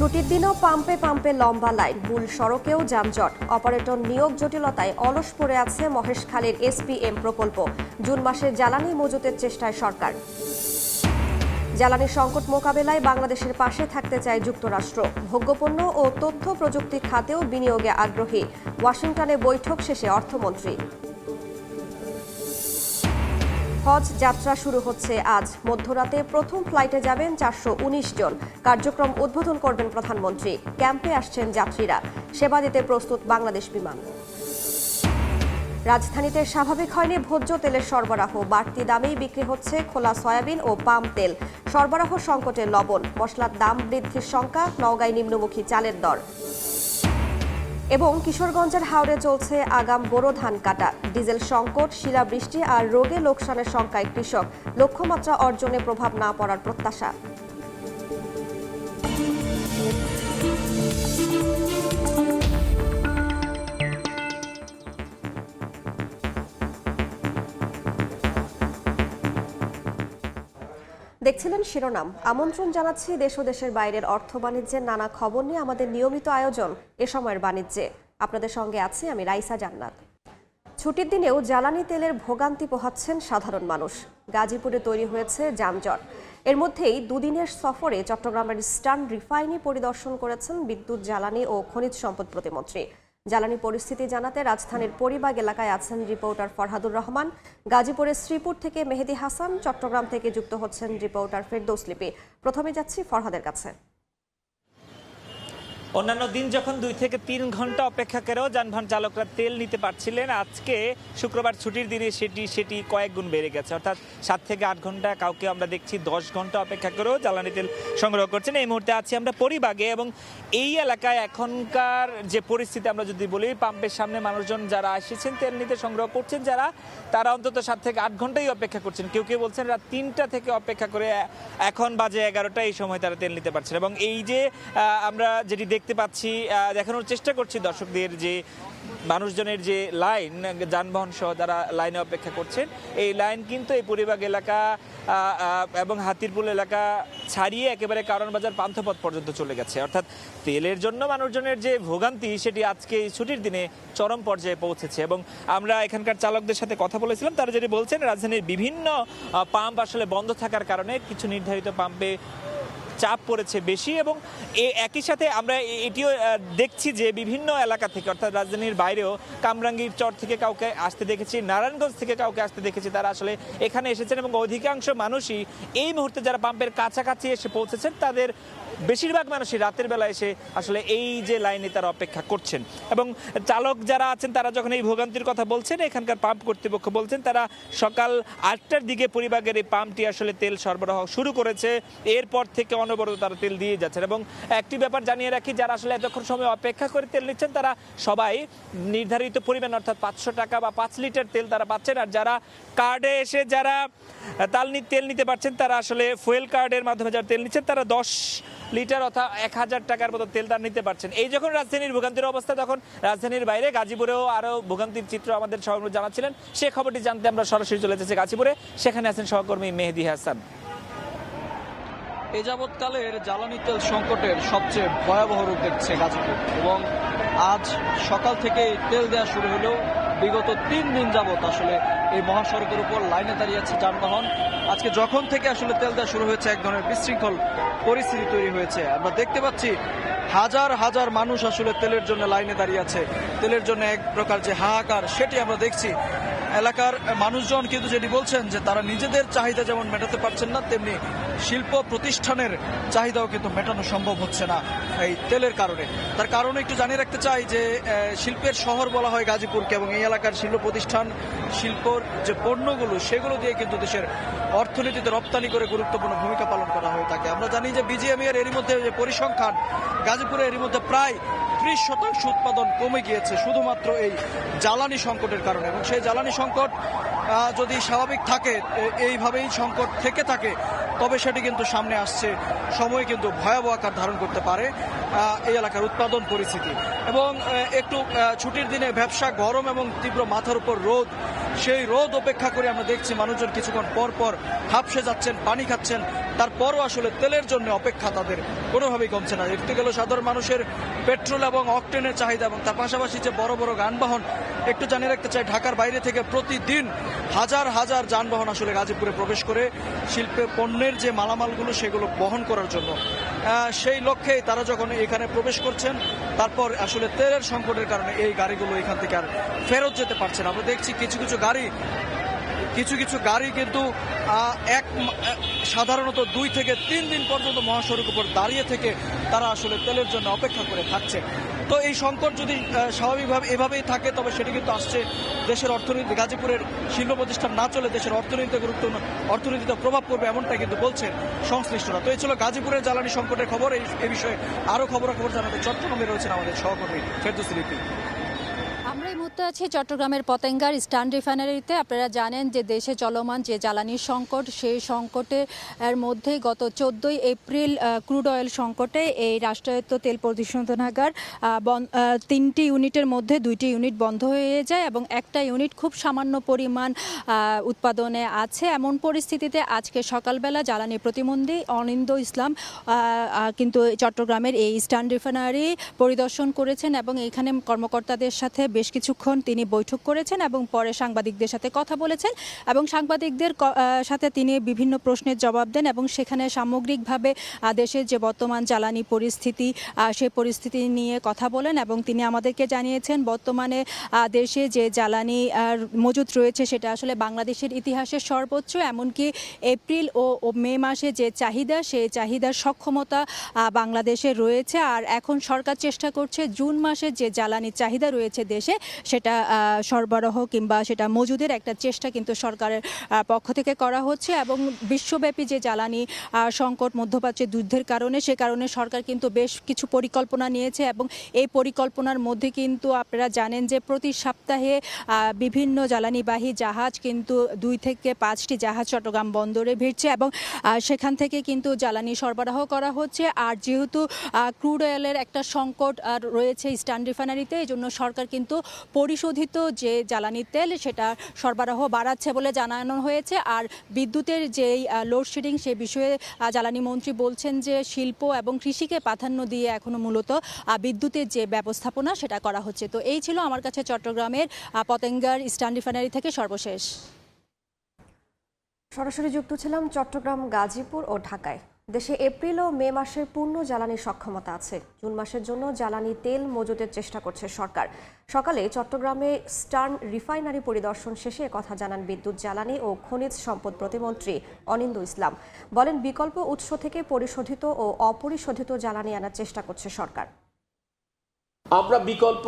ছুটির দিনেও পাম্পে পাম্পে লম্বা লাইন, মূল সড়কেও যানজট। অপারেটর নিয়োগ জটিলতায় অলস পড়ে আছে মহেশখালীর এসপিএম প্রকল্প। জুন মাসে জ্বালানি মজুতের চেষ্টায় সরকার। জ্বালানি সংকট মোকাবেলায় বাংলাদেশের পাশে থাকতে চায় যুক্তরাষ্ট্র। ভোগ্যপণ্য ও তথ্য প্রযুক্তি খাতেও বিনিয়োগে আগ্রহী। ওয়াশিংটনে বৈঠক শেষে অর্থমন্ত্রী। হজ যাত্রা শুরু হচ্ছে আজ। মধ্যরাতে প্রথম ফ্লাইটে যাবেন 419 জন। কার্যক্রম উদ্বোধন করবেন প্রধানমন্ত্রী। ক্যাম্পে আসছেন যাত্রীরা। সেবা দিতে প্রস্তুত বাংলাদেশ বিমান। রাজধানীতে স্বাভাবিক হয়নি ভোজ্য তেলের সরবরাহ। বাড়তি দামেই বিক্রি হচ্ছে খোলা সয়াবিন ও পাম তেল। সরবরাহ সংকটে লবণ। মশলার দাম বৃদ্ধির শঙ্কা। নওগাঁয় নিম্নমুখী চালের দর। এবং কিশোরগঞ্জের হাওরে চলছে আগাম বোরো ধান কাটা। ডিজেল সংকট, শিলাবৃষ্টি আর রোগে লোকসানের শঙ্কায় কৃষক। লক্ষ্যমাত্রা অর্জনে প্রভাব না পড়ার প্রত্যাশা। দেখছিলেন শিরোনাম। আমন্ত্রণ জানাচ্ছি দেশ ও দেশের বাইরের অর্থ বাণিজ্যের নানা খবর নিয়ে আমাদের নিয়মিত আয়োজন এ সময়ের বাণিজ্যে। আপনাদের সঙ্গে আছি আমি রাইসা জান্নাত। ছুটির দিনেও জ্বালানি তেলের ভোগান্তি পোহাচ্ছেন সাধারণ মানুষ। গাজীপুরে তৈরি হয়েছে যানজট। এর মধ্যেই দুদিনের সফরে চট্টগ্রামের ইস্টার্ন রিফাইনারি পরিদর্শন করেছেন বিদ্যুৎ, জ্বালানি ও খনিজ সম্পদ প্রতিমন্ত্রী। জ্বালানি পরিস্থিতি জানাতে রাজধানীর পরিবাগ এলাকায় আছেন রিপোর্টার ফরহাদুর রহমান। গাজীপুরের শ্রীপুর থেকে মেহেদি হাসান, চট্টগ্রাম থেকে যুক্ত হচ্ছেন রিপোর্টার ফেরদৌস লিপি। প্রথমে যাচ্ছি ফরহাদের কাছে। অন্যান্য দিন যখন 2 থেকে 3 ঘন্টা অপেক্ষা করেও যানবাহন চালকরা তেল নিতে পারছিলেন, আজকে শুক্রবার ছুটির দিনে সেটি কয়েক গুণ বেড়ে গেছে। অর্থাৎ 7 থেকে 8 ঘন্টা, কাউকে আমরা দেখছি 10 ঘন্টা অপেক্ষা করেও জ্বালানি তেল সংগ্রহ করছেন। এই মুহূর্তে আছি আমরা পরিবাগে এবং এই এলাকায় এখনকার যে পরিস্থিতি আমরা যদি বলি, পাম্পের সামনে মানুষজন যারা এসেছেন তেল নিতে, সংগ্রহ করছেন যারা, তারা অন্তত 7 থেকে 8 ঘন্টাই অপেক্ষা করছেন। কেউ কেউ বলছেন রাত 3টা থেকে অপেক্ষা করে এখন বাজে 11টা, এই সময় তারা তেল নিতে পারছেন। এবং এই যে আমরা যেটি দেখতে পাচ্ছি, দেখানোর চেষ্টা করছি দর্শকদের যে মানুষজনের যে লাইন, যানবাহন সহ যারা লাইনে অপেক্ষা করছেন, এই লাইন কিন্তু এই পরিবাগ এলাকা এবং হাতিরপুল এলাকা ছাড়িয়ে একেবারে কারণ বাজার পান্থপথ পর্যন্ত চলে গেছে। অর্থাৎ তেলের জন্য মানুষজনের যে ভোগান্তি, সেটি আজকে ছুটির দিনে চরম পর্যায়ে পৌঁছেছে। এবং আমরা এখানকার চালকদের সাথে কথা বলেছিলাম, তারা যেটি বলছেন, রাজধানীর বিভিন্ন পাম্প আসলে বন্ধ থাকার কারণে কিছু নির্ধারিত পাম্পে চাপ পড়েছে বেশি। এবং একই সাথে আমরা এটিও দেখছি যে বিভিন্ন এলাকা থেকে, অর্থাৎ রাজধানীর বাইরেও কামরাঙ্গীর চর থেকে কাউকে আসতে দেখেছি, নারায়ণগঞ্জ থেকে কাউকে আসতে দেখেছি, তারা আসলে এখানে এসেছেন। এবং অধিকাংশ মানুষই এই মুহূর্তে যারা পাম্পের কাছাকাছি এসে পৌঁছেছেন, তাদের বেশিরভাগ মানুষই রাতের বেলা এসে আসলে এই যে লাইনে তারা অপেক্ষা করছেন। এবং চালক যারা আছেন তারা যখন এই ভোগান্তির কথা বলছেন, এখানকার পাম্প কর্তৃপক্ষ বলছেন তারা সকাল 8টার দিকে পরিবাগের এই পাম্পটি আসলে তেল সরবরাহ শুরু করেছে। এরপর থেকে অনবরত তারা তেল দিয়ে যাচ্ছেন। এবং একটি ব্যাপার জানিয়ে রাখি, যারা আসলে এতক্ষণ সময় অপেক্ষা করে তেল নিচ্ছেন, তারা সবাই নির্ধারিত পরিমাণ, অর্থাৎ 500 টাকা বা 5 লিটার তেল তারা পাচ্ছেন। আর যারা কার্ডে এসে যারা তেল নিতে পারছেন, তারা আসলে ফুয়েল কার্ডের মাধ্যমে যারা তেল নিচ্ছেন, তারা 10 লিটার অর্থাৎ 1000 টাকার মতো তেল তারা নিতে পারছেন। এই যখন রাজধানীর ভোগান্তির অবস্থা, তখন রাজধানীর বাইরে গাজীপুরেও আরও ভোগান্তির চিত্র আমাদের সহকর্মী জানাচ্ছিলেন। সে খবরটি জানতে আমরা সরাসরি চলে এসেছি গাজীপুরে। সেখানে আছেন সহকর্মী মেহেদি হাসান। এ যাবৎকালের জ্বালানি তেল সংকটের সবচেয়ে ভয়াবহ রূপ দেখছে গাজীপুর। এবং আজ সকাল থেকে তেল দেওয়া শুরু হলেও বিগত 3 দিন যাবৎ আসলে এই মহাসড়কের উপর লাইনে দাঁড়িয়ে আছে যানবাহন। আজকে যখন থেকে আসলে তেল দেওয়া শুরু হয়েছে, এক ধরনের বিশৃঙ্খল পরিস্থিতি তৈরি হয়েছে। আমরা দেখতে পাচ্ছি হাজার হাজার মানুষ আসলে তেলের জন্য লাইনে দাঁড়িয়ে আছে। তেলের জন্য এক প্রকার যে হাহাকার, সেটি আমরা দেখছি। এলাকার মানুষজন কিন্তু যেটি বলছেন যে তারা নিজেদের চাহিদা যেমন মেটাতে পারছেন না, তেমনি শিল্প প্রতিষ্ঠানের চাহিদাও কিন্তু মেটানো সম্ভব হচ্ছে না এই তেলের কারণে। তার কারণে একটু জানিয়ে রাখতে চাই যে শিল্পের শহর বলা হয় গাজীপুরকে, এবং এই এলাকার শিল্প প্রতিষ্ঠান, শিল্পর যে পণ্যগুলো, সেগুলো দিয়ে কিন্তু দেশের অর্থনীতিতে রপ্তানি করে গুরুত্বপূর্ণ ভূমিকা পালন করা হয়ে থাকে। আমরা জানি যে বিজিএমইএর এরই মধ্যে যে পরিসংখ্যান, গাজীপুরে এরই মধ্যে প্রায় 30% উৎপাদন কমে গিয়েছে শুধুমাত্র এই জ্বালানি সংকটের কারণে। এবং সেই জ্বালানি সংকট যদি স্বাভাবিক থাকে, এইভাবেই সংকট থেকে থাকে, তবে সেটি কিন্তু সামনে আসছে সময় কিন্তু ভয়াবহ আকার ধারণ করতে পারে এই এলাকার উৎপাদন পরিস্থিতি। এবং একটু ছুটির দিনে ব্যবসা গরম এবং তীব্র মাথার উপর রোদ, সেই রোদ উপেক্ষা করে আমরা দেখছি মানুষজন কিছুক্ষণ পর পর হাঁপসে যাচ্ছেন, পানি খাচ্ছেন, তারপরও আসলে তেলের জন্য অপেক্ষা তাদের কোনোভাবেই কমছে না। একটি গেল সাধারণ মানুষের পেট্রোল এবং অকটেনের চাহিদা, এবং তার পাশাপাশি যে বড় বড় যানবাহন। একটু জানিয়ে রাখতে চাই, ঢাকার বাইরে থেকে প্রতিদিন হাজার হাজার যানবাহন আসলে গাজীপুরে প্রবেশ করে শিল্পের পণ্যের যে মালামালগুলো সেগুলো বহন করার জন্য। সেই লক্ষ্যেই তারা যখন এখানে প্রবেশ করছেন, তারপর আসলে তেলের সংকটের কারণে এই গাড়িগুলো এখান থেকে আর ফেরত যেতে পারছে না। আমরা দেখছি কিছু কিছু গাড়ি কিন্তু সাধারণত 2 থেকে 3 দিন পর্যন্ত মহাসড়ক উপর দাঁড়িয়ে থেকে তারা আসলে তেলের জন্য অপেক্ষা করে থাকছে। তো এই সংকট যদি স্বাভাবিকভাবে এভাবেই থাকে, তবে সেটি কিন্তু আসছে দেশের অর্থনীতি, গাজীপুরের শিল্প প্রতিষ্ঠান না চলে দেশের অর্থনীতিতে প্রভাব পড়বে, এমনটা কিন্তু বলছেন সংশ্লিষ্টরা। তো এই ছিল গাজীপুরের জ্বালানি সংকটের খবর। এই বিষয়ে আরো খবরাখবর জানাতে চট্টগ্রামে রয়েছেন আমাদের সহকর্মী ফেরদৌসী লিপি। আমরা এই মুহূর্তে আছি চট্টগ্রামের পতেঙ্গার স্টান রিফাইনারিতে। আপনারা জানেন যে দেশে চলমান যে জ্বালানির সংকট, সেই সংকটের মধ্যেই গত 14 এপ্রিল ক্রুড অয়েল সংকটে এই রাষ্ট্রায়ত্ত তেল পরিশোধনাগার 3টি ইউনিটের মধ্যে 2টি ইউনিট বন্ধ হয়ে যায় এবং একটা ইউনিট খুব সামান্য পরিমাণ উৎপাদনে আছে। এমন পরিস্থিতিতে আজকে সকালবেলা জ্বালানি প্রতিমন্ত্রী অনিন্দ ইসলাম কিন্তু চট্টগ্রামের এই স্টান রিফাইনারি পরিদর্শন করেছেন এবং এখানে কর্মকর্তাদের সাথে বেশ কিছুক্ষণ তিনি বৈঠক করেছেন এবং পরে সাংবাদিকদের সাথে কথা বলেছেন এবং সাংবাদিকদের সাথে তিনি বিভিন্ন প্রশ্নের জবাব দেন এবং সেখানে সামগ্রিকভাবে দেশের যে বর্তমান জ্বালানি পরিস্থিতি, সেই পরিস্থিতি নিয়ে কথা বলেন এবং তিনি আমাদেরকে জানিয়েছেন বর্তমানে দেশে যে জ্বালানি মজুত রয়েছে সেটা আসলে বাংলাদেশের ইতিহাসের সর্বোচ্চ। এমনকি এপ্রিল ও মে মাসে যে চাহিদা, সেই চাহিদার সক্ষমতা বাংলাদেশে রয়েছে। আর এখন সরকার চেষ্টা করছে জুন মাসে যে জ্বালানি চাহিদা রয়েছে দেশে সেটা সরবরাহ কিংবা সেটা মজুদের একটা চেষ্টা কিন্তু সরকারের পক্ষ থেকে করা হচ্ছে এবং বিশ্বব্যাপী যে জ্বালানি সংকট, মধ্যপ্রাচ্যের যুদ্ধের কারণে, সে কারণে সরকার কিন্তু বেশ কিছু পরিকল্পনা নিয়েছে এবং এই পরিকল্পনার মধ্যে কিন্তু আপনারা জানেন যে প্রতি সপ্তাহে বিভিন্ন জ্বালানিবাহী জাহাজ কিন্তু 2 থেকে 5টি জাহাজ চট্টগ্রাম বন্দরে ভিড়ছে এবং সেখান থেকে কিন্তু জ্বালানি সরবরাহ করা হচ্ছে। আর যেহেতু ক্রুড অয়েলের একটা সংকট রয়েছে স্টান রিফাইনারিতে, এই জন্য সরকার কিন্তু পরিশোধিত যে জ্বালানি তেল সেটা সরবরাহ বাড়াচ্ছে বলে জানানো হয়েছে। আর বিদ্যুতের যেই লোডশেডিং, সে বিষয়ে জ্বালানি মন্ত্রী বলছেন যে শিল্প এবং কৃষিকে প্রাধান্য দিয়ে এখনো মূলত বিদ্যুতের যে ব্যবস্থাপনা সেটা করা হচ্ছে। তো এই ছিল আমার কাছে চট্টগ্রামের পতেঙ্গার স্টান রিফাইনারি থেকে সর্বশেষ। সরাসরি যুক্ত ছিলাম চট্টগ্রাম, গাজীপুর ও ঢাকায়। দেশে এপ্রিল ও মে মাসের পূর্ণ জ্বালানির সক্ষমতা আছে। জুন মাসের জন্য জ্বালানি তেল মজুদের চেষ্টা করছে সরকার। সকালে চট্টগ্রামে স্টার্ন রিফাইনারি পরিদর্শন শেষে কথা জানান বিদ্যুৎ, জ্বালানি ও খনিজ সম্পদ প্রতিমন্ত্রী অনিন্দ ইসলাম। বলেন, বিকল্প উৎস থেকে পরিশোধিত ও অপরিশোধিত জ্বালানি আনার চেষ্টা করছে সরকার। আমরা বিকল্প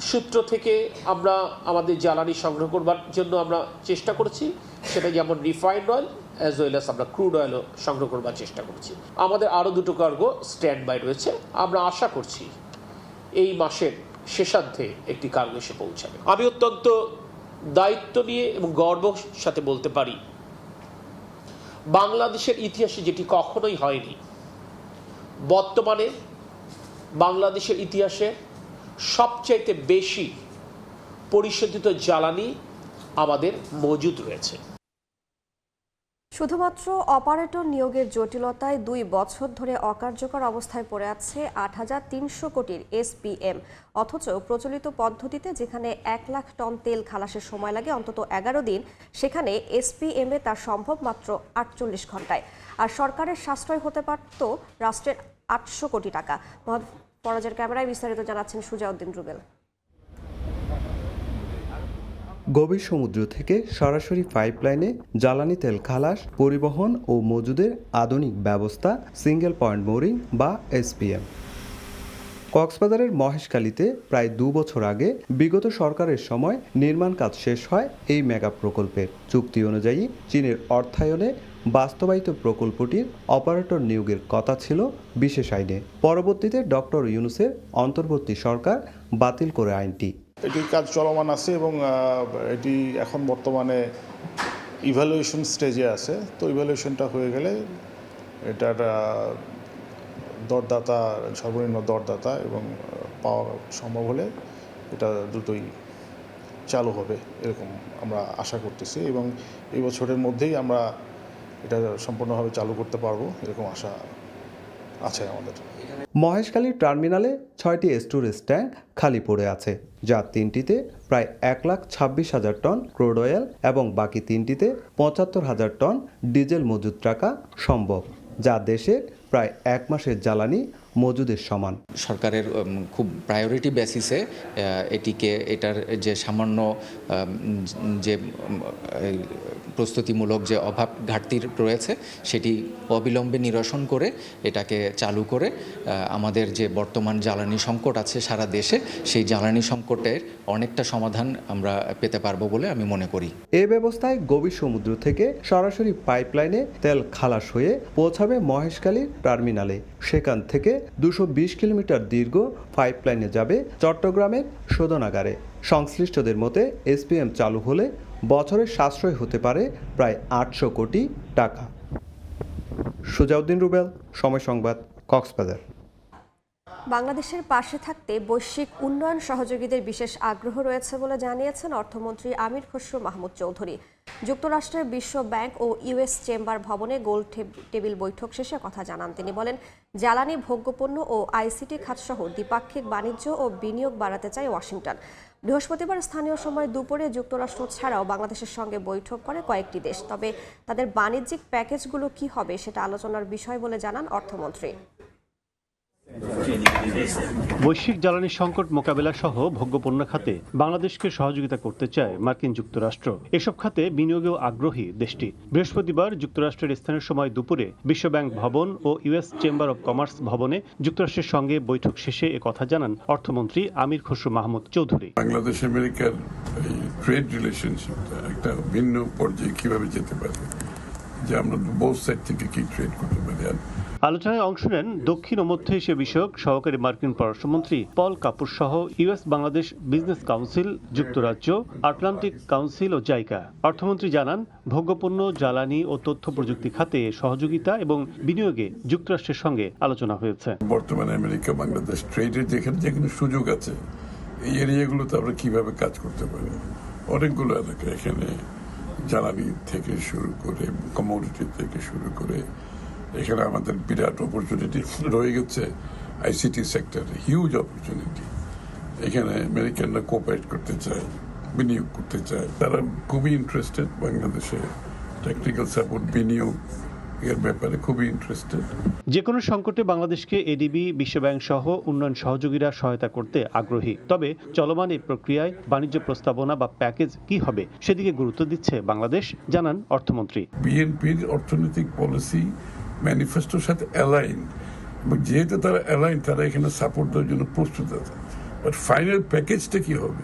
সূত্র থেকে আমরা আমাদের জ্বালানি সংগ্রহ করবার জন্য আমরা চেষ্টা করছি, সেটা যেমন refined oil as well as আমরা ক্রুড অয়েলও সংগ্রহ করবার চেষ্টা করছি। আমাদের আরও 2টো কার্গো স্ট্যান্ড বাই রয়েছে। আমরা আশা করছি এই মাসের শেষার্ধে একটি কার্গো এসে পৌঁছাবে। আমি অত্যন্ত দায়িত্ব নিয়ে এবং গর্বের সাথে বলতে পারি, বাংলাদেশের ইতিহাসে যেটি কখনোই হয়নি, বর্তমানে বাংলাদেশের ইতিহাসে সবচাইতে বেশি পরিশোধিত জ্বালানি আমাদের মজুদ রয়েছে। শুধুমাত্র অপারেটর নিয়োগের জটিলতায় 2 বছর ধরে অকার্যকর অবস্থায় পড়ে আছে 8,300 কোটির SPM। অথচ প্রচলিত পদ্ধতিতে যেখানে 1 লাখ টন তেল খালাসের সময় লাগে অন্তত 11 দিন, সেখানে SPM এ তা সম্ভব মাত্র 48 ঘন্টায়। আর সরকারের সাশ্রয় হতে পারত রাষ্ট্রের 800 কোটি টাকা। পরাজের ক্যামেরায় বিস্তারিত জানাচ্ছেন সুজাউদ্দিন রুবেল। গভীর সমুদ্র থেকে সরাসরি পাইপলাইনে জ্বালানি তেল খালাস, পরিবহন ও মজুদের আধুনিক ব্যবস্থা, সিঙ্গেল পয়েন্ট মোরিং বা SPM। কক্সবাজারের মহেশখালীতে প্রায় 2 বছর আগে বিগত সরকারের সময় নির্মাণ কাজ শেষ হয় এই মেগা প্রকল্পের। চুক্তি অনুযায়ী চীনের অর্থায়নে বাস্তবায়িত প্রকল্পটির অপারেটর নিয়োগের কথা ছিল বিশেষ আইনে। পরবর্তীতে ডক্টর ইউনূসের অন্তর্বর্তী সরকার বাতিল করে আইনটি। এটির কাজ চলমান আছে এবং এটি এখন বর্তমানে ইভ্যালুয়েশন স্টেজে আছে। তো ইভ্যালুয়েশনটা হয়ে গেলে এটার দরদাতা, সর্বনিম্ন দরদাতা এবং পাওয়া সম্ভব হলে এটা দ্রুতই চালু হবে এরকম আমরা আশা করতেছি এবং এই বছরের মধ্যেই আমরা এটা সম্পূর্ণভাবে চালু করতে পারবো এরকম আশা আছে আমাদের। মহেশখালী টার্মিনালে 6টি স্টোরেজ ট্যাঙ্ক খালি পড়ে আছে, যার 3টিতে প্রায় 1,26,000 টন ক্রুড অয়েল এবং বাকি 3টিতে 75,000 টন ডিজেল মজুত রাখা সম্ভব, যা দেশের প্রায় 1 মাসের জ্বালানি মজুদের সমান। সরকারের খুব প্রায়োরিটি বেসিসে এটার যে সামান্য যে প্রস্তুতিমূলক যে অভাব ঘাটতি রয়েছে সেটি অবিলম্বে নিরসন করে এটাকে চালু করে আমাদের যে বর্তমান জ্বালানি সংকট আছে সারা দেশে, সেই জ্বালানি সংকটের অনেকটা সমাধান আমরা পেতে পারবো বলে আমি মনে করি। এ ব্যবস্থায় গভীর সমুদ্র থেকে সরাসরি পাইপলাইনে তেল খালাস হয়ে পৌঁছাবে মহেশখালী টার্মিনালে। সেখান থেকে 220 কিলোমিটার দীর্ঘ পাইপলাইনে যাবে চট্টগ্রামের শোধনাগারে। সংশ্লিষ্টদের মতে এসপিএম চালু হলে বছরের সাশ্রয় হতে পারে প্রায় 800 কোটি টাকা। সুজাউদ্দিন রুবেল, সময় সংবাদ, কক্সবাজার। বাংলাদেশের পাশে থাকতে বৈশ্বিক উন্নয়ন সহযোগীদের বিশেষ আগ্রহ রয়েছে বলে জানিয়েছেন অর্থমন্ত্রী আমির খসরু মাহমুদ চৌধুরী। যুক্তরাষ্ট্রের বিশ্ব ব্যাংক ও ইউএস চেম্বার ভবনে গোল টেবিল বৈঠক শেষে কথা জানান তিনি। বলেন, জ্বালানি, ভোগ্যপণ্য ও আইসিটি খাতসহ দ্বিপাক্ষিক বাণিজ্য ও বিনিয়োগ বাড়াতে চায় ওয়াশিংটন। বৃহস্পতিবার স্থানীয় সময় দুপুরে যুক্তরাষ্ট্র ছাড়াও বাংলাদেশের সঙ্গে বৈঠক করে কয়েকটি দেশ। তবে তাদের বাণিজ্যিক প্যাকেজগুলো কি হবে সেটা আলোচনার বিষয় বলে জানান অর্থমন্ত্রী। বৈশ্বিক জ্বালানি সংকট মোকাবেলা সহ ভোগ্যপণ্য খাতে বাংলাদেশকে সহযোগিতা করতে চায় মার্কিন যুক্তরাষ্ট্র। এসব খাতে বিনিয়োগেও আগ্রহী দেশটি। বৃহস্পতিবার যুক্তরাষ্ট্রের স্থানীয় সময় দুপুরে বিশ্বব্যাংক ভবন ও ইউএস চেম্বার অব কমার্স ভবনে যুক্তরাষ্ট্রের সঙ্গে বৈঠক শেষে একথা জানান অর্থমন্ত্রী আমির খসরু মাহমুদ চৌধুরী। বাংলাদেশ আমেরিকার এই ট্রেড রিলেশনশিপটা একটা ভিন্ন পর্যায়ে কিভাবে যেতে পারে, যে আমরা বোথ সাইড থেকে কি ট্রেড করতে পারি। আলোচনায় অংশ নেন দক্ষিণ ও মধ্য এশিয়া বিষয়ক সহকারী মার্কিন পররাষ্ট্রমন্ত্রী পল কাপুর সহ ইউএস বাংলাদেশ বিজনেস কাউন্সিল, যুক্তরাজ্য, আটলান্টিক কাউন্সিল ও জাইকা। অর্থমন্ত্রী জানান, ভোগ্যপণ্য, জ্বালানি ও তথ্য প্রযুক্তি খাতে সহযোগিতা এবং বিনিয়োগে যুক্তরাষ্ট্রের সঙ্গে আলোচনা হয়েছে। বর্তমানে আমেরিকা বাংলাদেশ ট্রেডের যেখানে সুযোগ আছে এই এরিয়াগুলোতে আমরা কিভাবে কাজ করতে পারি। অনেকগুলো এলাকা এখানে জ্বালানি থেকে শুরু করে কমোডিটি থেকে শুরু করে এখানে আমাদের বিরাট অপরচুনিটি রয়ে গেছে। আইসিটি সেক্টরে হিউজ অপরচুনিটি। এখানে আমেরিকানরা কোঅপারেট করতে চায়, বিনিয়োগ করতে চায়। তারা খুবই ইন্টারেস্টেড বাংলাদেশে টেকনিক্যাল সাপোর্ট, বিনিয়োগ এর ব্যাপারে খুবই ইন্টারেস্টেড। যে কোনো সংকটে বাংলাদেশকে এডিবি, বিশ্বব্যাংক সহ উন্নয়ন সহযোগীরা সহায়তা করতে আগ্রহী। তবে চলমান এই প্রক্রিয়ায় বাণিজ্য প্রস্তাবনা বা প্যাকেজ কি হবে সেদিকে গুরুত্ব দিচ্ছে বাংলাদেশ, জানান অর্থমন্ত্রী। বিএনপির অর্থনৈতিক পলিসি ম্যানিফেস্টোর সাথে অ্যালাইন, এবং যেহেতু তারা অ্যালাইন, তারা এখানে সাপোর্ট দেওয়ার জন্য প্রস্তুত আছে। বাট ফাইনাল প্যাকেজটা কি হবে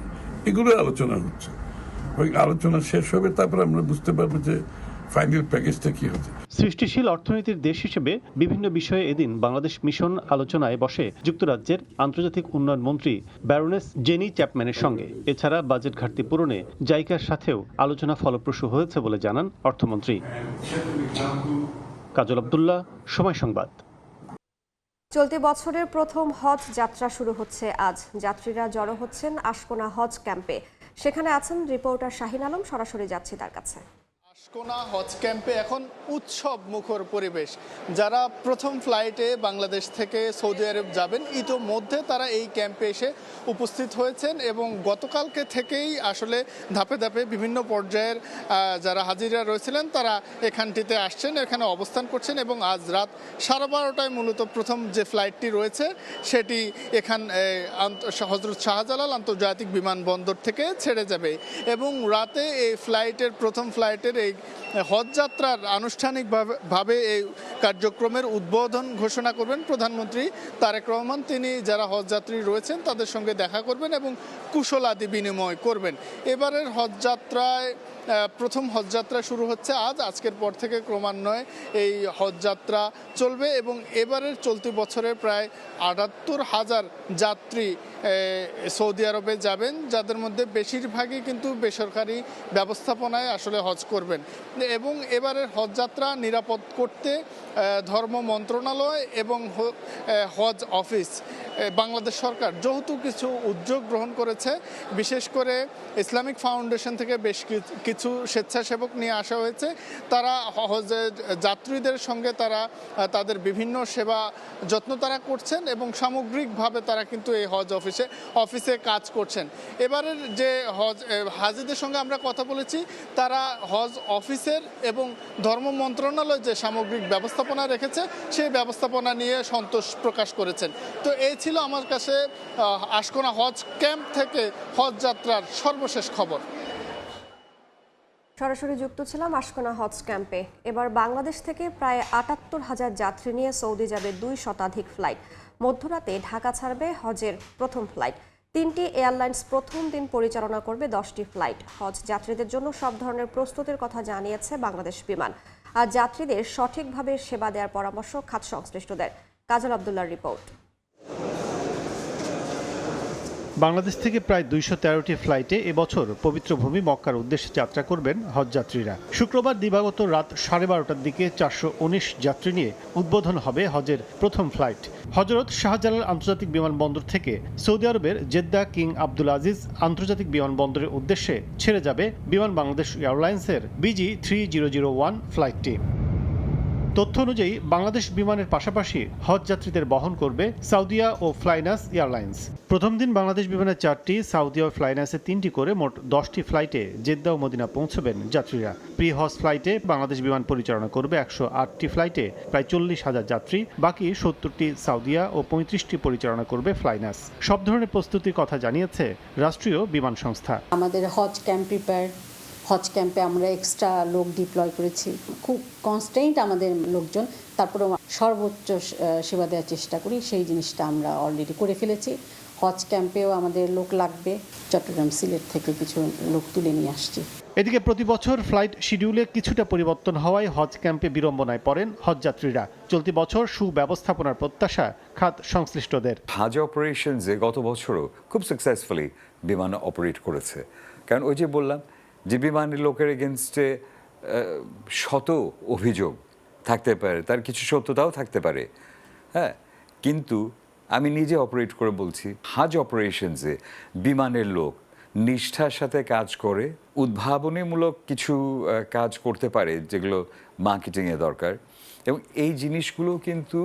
এগুলো আলোচনা হচ্ছে, এবং আলোচনা শেষ হবে, তারপর আমরা বুঝতে পারবো যে ফাইনাল প্যাকেজটা কি হচ্ছে। সৃষ্টিশীল অর্থনীতির দেশ হিসেবে বিভিন্ন বিষয়ে এদিন বাংলাদেশ মিশন আলোচনায় বসে যুক্তরাজ্যের আন্তর্জাতিক উন্নয়ন মন্ত্রী ব্যারোনেস জেনি চ্যাপম্যানের সঙ্গে। এছাড়া বাজেট ঘাটতি পূরণে জাইকার সাথেও আলোচনা ফলপ্রসূ হয়েছে বলে জানান অর্থমন্ত্রী। কাজল আব্দুল্লাহ, সময় সংবাদ। চলতি বছরের প্রথম হজ যাত্রা শুরু হচ্ছে আজ। যাত্রীরা জড়ো হচ্ছেন আশকোনা হজ ক্যাম্পে। সেখানে আছেন রিপোর্টার শাহিন আলম, সরাসরি যাচ্ছি তার কাছে। আশকোনা হজ ক্যাম্পে এখন উৎসব মুখর পরিবেশ। যারা প্রথম ফ্লাইটে বাংলাদেশ থেকে সৌদি আরব যাবেন ইতোমধ্যে তারা এই ক্যাম্পে এসে উপস্থিত হয়েছেন, এবং গতকালকে থেকেই আসলে ধাপে ধাপে বিভিন্ন পর্যায়ের যারা হাজিরা রয়েছিলেন তারা এখানটিতে আসছেন, এখানে অবস্থান করছেন, এবং আজ রাত 12:30টায় মূলত প্রথম যে ফ্লাইটটি রয়েছে সেটি এখান হজরত শাহজালাল আন্তর্জাতিক বিমানবন্দর থেকে ছেড়ে যাবে। এবং রাতে এই ফ্লাইটের প্রথম ফ্লাইটের এই হজ যাত্রার আনুষ্ঠানিকভাবে এই কার্যক্রমের উদ্বোধন ঘোষণা করবেন প্রধানমন্ত্রী তারেক রহমান। তিনি যারা হজ যাত্রী রয়েছেন তাদের সঙ্গে দেখা করবেন এবং কুশলাদি বিনিময় করবেন। এবারের হজযাত্রায় প্রথম হজযাত্রা শুরু হচ্ছে আজকের পর থেকে ক্রমান্বয়ে এই হজযাত্রা চলবে, এবং এবারের চলতি বছরের প্রায় ৭৮,০০০ যাত্রী সৌদি আরবে যাবেন, যাদের মধ্যে বেশিরভাগই কিন্তু বেসরকারি ব্যবস্থাপনায় আসলে হজ করবেন। এবং এবারের হজযাত্রা নিরাপদ করতে ধর্ম মন্ত্রণালয় এবং হজ অফিস বাংলাদেশ সরকার যৌথ কিছু উদ্যোগ গ্রহণ করেছে। বিশেষ করে ইসলামিক ফাউন্ডেশন থেকে বেশ কিছু স্বেচ্ছাসেবক নিয়ে আসা হয়েছে। তারা হজের যাত্রীদের সঙ্গে তারা তাদের বিভিন্ন সেবা যত্ন তারা করছেন এবং সামগ্রিকভাবে তারা কিন্তু এই হজ অফিসে কাজ করছেন। এবারের যে হাজিদের সঙ্গে আমরা কথা বলেছি, তারা হজ অফিসের এবং ধর্ম মন্ত্রণালয় যে সামগ্রিক ব্যবস্থাপনা রেখেছে সেই ব্যবস্থাপনা নিয়ে সন্তোষ প্রকাশ করেছেন। তো এই ছিল আমার কাছে আশকোনা হজ ক্যাম্প থেকে হজ যাত্রার সর্বশেষ খবর। সরাসরি যুক্ত ছিলাম আশকোনা হজ ক্যাম্পে। এবার বাংলাদেশ থেকে প্রায় ৭৮,০০০ যাত্রী নিয়ে সৌদি যাবে ২ শতাধিক ফ্লাইট। মধ্যরাতে ঢাকা ছাড়বে হজের প্রথম ফ্লাইট। ৩টি এয়ারলাইন্স প্রথম দিন পরিচালনা করবে 10টি ফ্লাইট। হজ যাত্রীদের জন্য সব ধরনের প্রস্তুতির কথা জানিয়েছে বাংলাদেশ বিমান। আর যাত্রীদের সঠিকভাবে সেবা দেওয়ার পরামর্শ খাত সংশ্লিষ্টদের। কাজল আব্দুল্লাহর রিপোর্ট। বাংলাদেশ থেকে প্রায় ২১৩টি ফ্লাইটে এবছর পবিত্র ভূমি মক্কার উদ্দেশ্যে যাত্রা করবেন হজযাত্রীরা। শুক্রবার দিবাগত রাত 12:30টার দিকে 419 যাত্রী নিয়ে উদ্বোধন হবে হজের প্রথম ফ্লাইট। হজরত শাহজালাল আন্তর্জাতিক বিমানবন্দর থেকে সৌদি আরবের জেদ্দা কিং আব্দুল আজিজ আন্তর্জাতিক বিমানবন্দরের উদ্দেশ্যে ছেড়ে যাবে বিমান বাংলাদেশ এয়ারলাইন্সের BG3001 ফ্লাইটটি। তথ্য অনুযায়ী বাংলাদেশ বিমানের পাশাপাশি হজ যাত্রীদের বহন করবে সাউদিয়া ও ফ্লাইনাস এয়ারলাইন্স। প্রথম দিন বাংলাদেশ বিমানের 4টি, সাউদিয়া ও ফ্লাইনাসের 3টি করে মোট 10টি ফ্লাইটে জেদ্দা ও মদিনা পৌঁছবেন যাত্রীরা। প্রি হজ ফ্লাইটে বাংলাদেশ বিমান পরিচালনা করবে 108টি ফ্লাইটে প্রায় 40,000 যাত্রী। বাকি 70টি সাউদিয়া ও 35টি পরিচালনা করবে ফ্লাইনাস। সব ধরনের প্রস্তুতির কথা জানিয়েছে রাষ্ট্রীয় বিমান সংস্থা। আমাদের হজ ক্যাম্পে আমরা এক্সট্রা লোক ডিপ্লয় করেছি। খুব কনস্ট্যান্ট আমাদের লোকজন, তারপরে সর্বোচ্চ সেবা দেওয়ার চেষ্টা করি। সেই জিনিসটা আমরা অলরেডি করে ফেলেছি। হজ ক্যাম্পেও আমাদের লোক লাগবে। চট্টগ্রাম, সিলেট থেকে কিছু লোক তুলে নিয়ে আসছি। এদিকে প্রতি বছর ফ্লাইট শিডিউলে কিছুটা পরিবর্তন হওয়ায় হজ ক্যাম্পে বিড়ম্বনায় পড়েন হজযাত্রীরা। চলতি বছর সুব্যবস্থাপনার প্রত্যাশা খাত সংশ্লিষ্টদের। হজ অপারেশনসে গত বছরও খুব সাকসেসফুলি বিমান অপারেট করেছে। কারণ ওই যে বললাম যে বিমানের লোকের এগেনস্টে শত অভিযোগ থাকতে পারে, তার কিছু সত্যতাও থাকতে পারে, হ্যাঁ, কিন্তু আমি নিজে অপারেট করে বলছি হজ অপারেশনসে বিমানের লোক নিষ্ঠার সাথে কাজ করে, উদ্ভাবনীমূলক কিছু কাজ করতে পারে যেগুলো মার্কেটিংয়ে দরকার, এবং এই জিনিসগুলো কিন্তু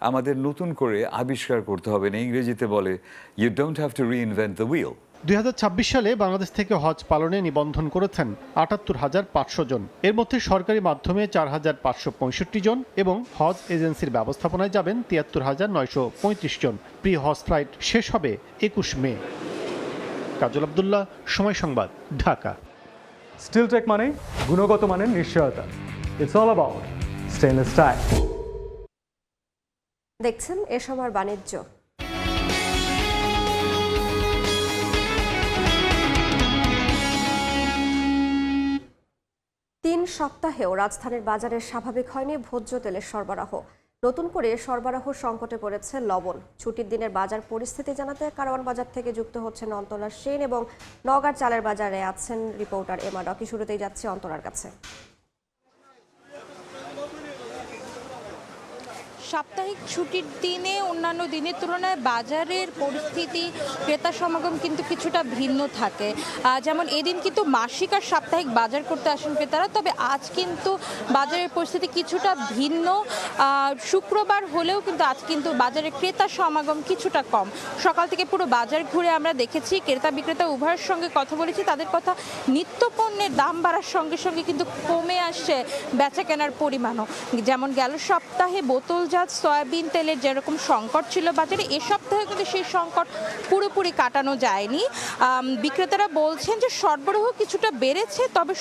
আমাদের নতুন করে আবিষ্কার করতে হবে না। ইংরেজিতে বলে you don't have to reinvent the wheel. 2026 সালে বাংলাদেশ থেকে হজ পালনে নিবন্ধন করেছেন ৭৮,৫০০ জন। এর মধ্যে সরকারি মাধ্যমে ৪,৫৬৫ জন এবং হজ এজেন্সির ব্যবস্থাপনায় যাবেন ৭৩,৯৩৫ জন। প্রি হজ ফ্লাইট শেষ হবে 21 মে। কাজল আব্দুল্লাহ, সময় সংবাদ, ঢাকা। স্টিলটেক মানে গুণগত মানের নিশ্চয়তা। It's all about stainless style. দেখছেন এ সময় বাণিজ্য। তিন সপ্তাহেও রাজধানীর বাজারে স্বাভাবিক হয়নি ভোজ্য তেলের সরবরাহ। নতুন করে সরবরাহ সংকটে পড়েছে লবণ। ছুটির দিনের বাজার পরিস্থিতি জানাতে কারওয়ান বাজার থেকে যুক্ত হচ্ছেন অন্তরা সেন এবং নওগাঁর চালের বাজারে আছেন রিপোর্টার এমা রকি। শুরুতেই যাচ্ছে অন্তরার কাছে। সাপ্তাহিক ছুটির দিনে অন্যান্য দিনের তুলনায় বাজারের পরিস্থিতি, ক্রেতা সমাগম কিন্তু কিছুটা ভিন্ন থাকে। যেমন এদিন কিন্তু মাসিক আর সাপ্তাহিক বাজার করতে আসেন ক্রেতারা, তবে আজ কিন্তু বাজারের পরিস্থিতি কিছুটা ভিন্ন। শুক্রবার হলেও কিন্তু আজ কিন্তু বাজারে ক্রেতা সমাগম কিছুটা কম। সকাল থেকে পুরো বাজার ঘুরে আমরা দেখেছি, ক্রেতা বিক্রেতা উভয়ের সঙ্গে কথা বলেছি। তাদের কথা, নিত্য পণ্যের দাম বাড়ার সঙ্গে সঙ্গে কিন্তু কমে আসছে বেচা কেনার পরিমাণও। যেমন গেল সপ্তাহে বোতলজাত সয়াবিন তেলের যেরকম সংকট ছিল বাজারে, এ সপ্তাহে কিন্তু সেই সংকট পুরোপুরি কাটানো যায়নি। বিক্রেতারা বলছেন যে সরবরাহ কিছুটা বেড়েছে, তবে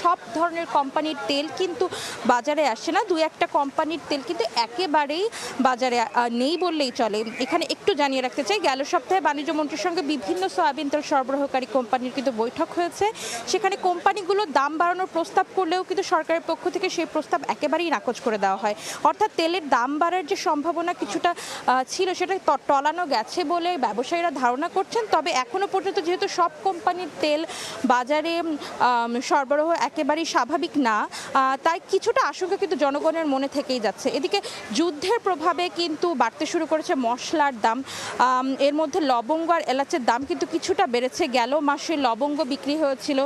সব ধরনের কোম্পানির তেল কিন্তু বাজারে আসছে না। 2-1টা কোম্পানির তেল কিন্তু একেবারেই বাজারে নেই বললেই চলে। এখানে একটু জানিয়ে রাখতে চাই, গেল সপ্তাহে বাণিজ্য মন্ত্রীর সঙ্গে বিভিন্ন সয়াবিন তেল সরবরাহকারী কোম্পানির কিন্তু বৈঠক হয়েছে। সেখানে কোম্পানিগুলো দাম বাড়ানোর প্রস্তাব করলেও কিন্তু সরকারের পক্ষ থেকে সেই প্রস্তাব একেবারেই নাকচ করে দেওয়া হয়। অর্থাৎ তেলের দাম দাম বাড়ার যে সম্ভাবনা কিছুটা ছিল সেটা টলানো গেছে বলে ব্যবসায়ীরা ধারণা করছেন। তবে এখনো পর্যন্ত যেহেতু সব কোম্পানির তেল বাজারে সরবরাহ একেবারেই স্বাভাবিক না, তাই কিছুটা আশঙ্কা কিন্তু জনগণের মনে থেকেই যাচ্ছে। এদিকে যুদ্ধের প্রভাবে কিন্তু বাড়তে শুরু করেছে মশলার দাম। এর মধ্যে লবঙ্গ আর এলাচের দাম কিন্তু কিছুটা বেড়েছে। গেল মাসে লবঙ্গ বিক্রি হয়েছিল